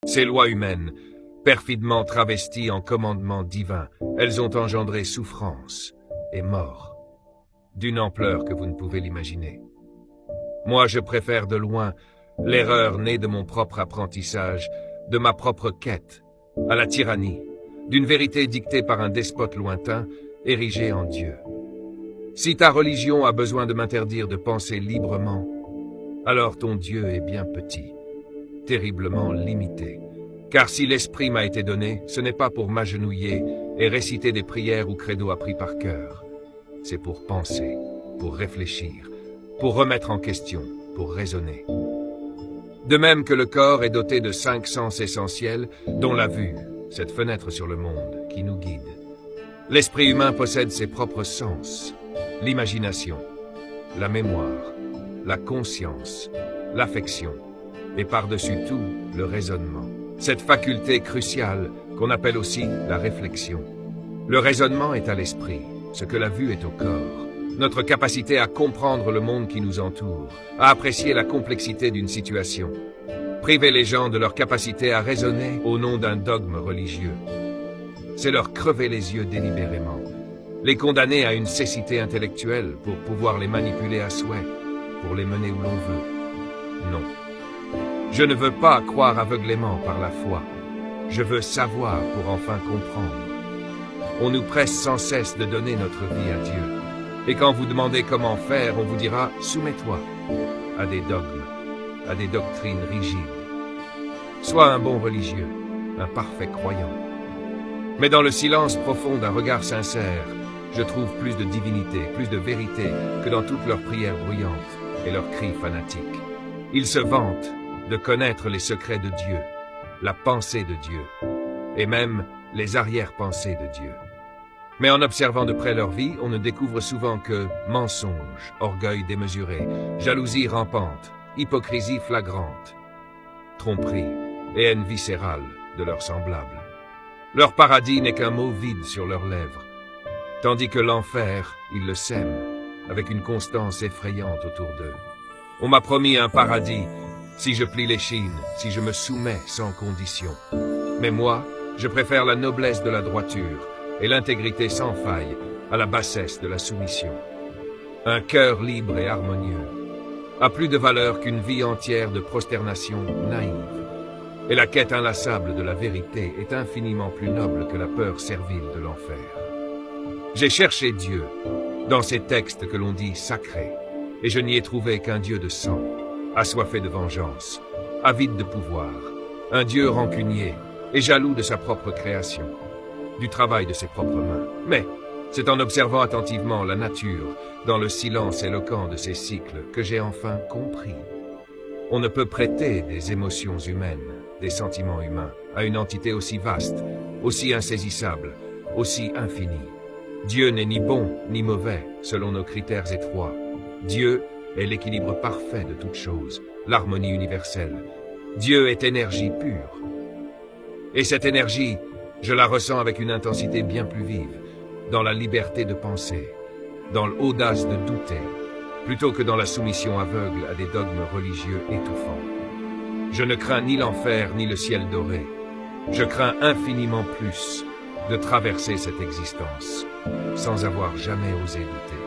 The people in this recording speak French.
Ces lois humaines, perfidement travesties en commandements divins, elles ont engendré souffrance et mort, d'une ampleur que vous ne pouvez l'imaginer. Moi, je préfère de loin l'erreur née de mon propre apprentissage, de ma propre quête, à la tyrannie, d'une vérité dictée par un despote lointain, érigé en Dieu. Si ta religion a besoin de m'interdire de penser librement, alors ton Dieu est bien petit, terriblement limité. Car si l'esprit m'a été donné, ce n'est pas pour m'agenouiller et réciter des prières ou credos appris par cœur. C'est pour penser, pour réfléchir, pour remettre en question, pour raisonner. De même que le corps est doté de 5 sens essentiels, dont la vue, cette fenêtre sur le monde, qui nous guide. L'esprit humain possède ses propres sens, l'imagination, la mémoire, la conscience, l'affection, et par-dessus tout, le raisonnement. Cette faculté cruciale, qu'on appelle aussi la réflexion. Le raisonnement est à l'esprit, ce que la vue est au corps. Notre capacité à comprendre le monde qui nous entoure, à apprécier la complexité d'une situation. Priver les gens de leur capacité à raisonner au nom d'un dogme religieux, c'est leur crever les yeux délibérément. Les condamner à une cécité intellectuelle pour pouvoir les manipuler à souhait, pour les mener où l'on veut. Non. Je ne veux pas croire aveuglément par la foi. Je veux savoir pour enfin comprendre. On nous presse sans cesse de donner notre vie à Dieu. Et quand vous demandez comment faire, on vous dira « soumets-toi » à des dogmes, à des doctrines rigides. Sois un bon religieux, un parfait croyant. Mais dans le silence profond d'un regard sincère, je trouve plus de divinité, plus de vérité que dans toutes leurs prières bruyantes et leurs cris fanatiques. Ils se vantent de connaître les secrets de Dieu, la pensée de Dieu, et même les arrière-pensées de Dieu. Mais en observant de près leur vie, on ne découvre souvent que mensonges, orgueil démesuré, jalousie rampante, hypocrisie flagrante, tromperie et haine viscérale de leurs semblables. Leur paradis n'est qu'un mot vide sur leurs lèvres, tandis que l'enfer, ils le sèment, avec une constance effrayante autour d'eux. On m'a promis un paradis, si je plie l'échine, si je me soumets sans condition. Mais moi, je préfère la noblesse de la droiture et l'intégrité sans faille à la bassesse de la soumission. Un cœur libre et harmonieux a plus de valeur qu'une vie entière de prosternation naïve. Et la quête inlassable de la vérité est infiniment plus noble que la peur servile de l'enfer. J'ai cherché Dieu dans ces textes que l'on dit sacrés, et je n'y ai trouvé qu'un Dieu de sang, assoiffé de vengeance, avide de pouvoir, un Dieu rancunier et jaloux de sa propre création, du travail de ses propres mains. Mais c'est en observant attentivement la nature, dans le silence éloquent de ses cycles, que j'ai enfin compris. On ne peut prêter des émotions humaines, des sentiments humains, à une entité aussi vaste, aussi insaisissable, aussi infinie. Dieu n'est ni bon ni mauvais, selon nos critères étroits. Dieu est l'équilibre parfait de toutes choses, l'harmonie universelle. Dieu est énergie pure. Et cette énergie, je la ressens avec une intensité bien plus vive, dans la liberté de penser, dans l'audace de douter, plutôt que dans la soumission aveugle à des dogmes religieux étouffants. Je ne crains ni l'enfer ni le ciel doré. Je crains infiniment plus de traverser cette existence, sans avoir jamais osé douter.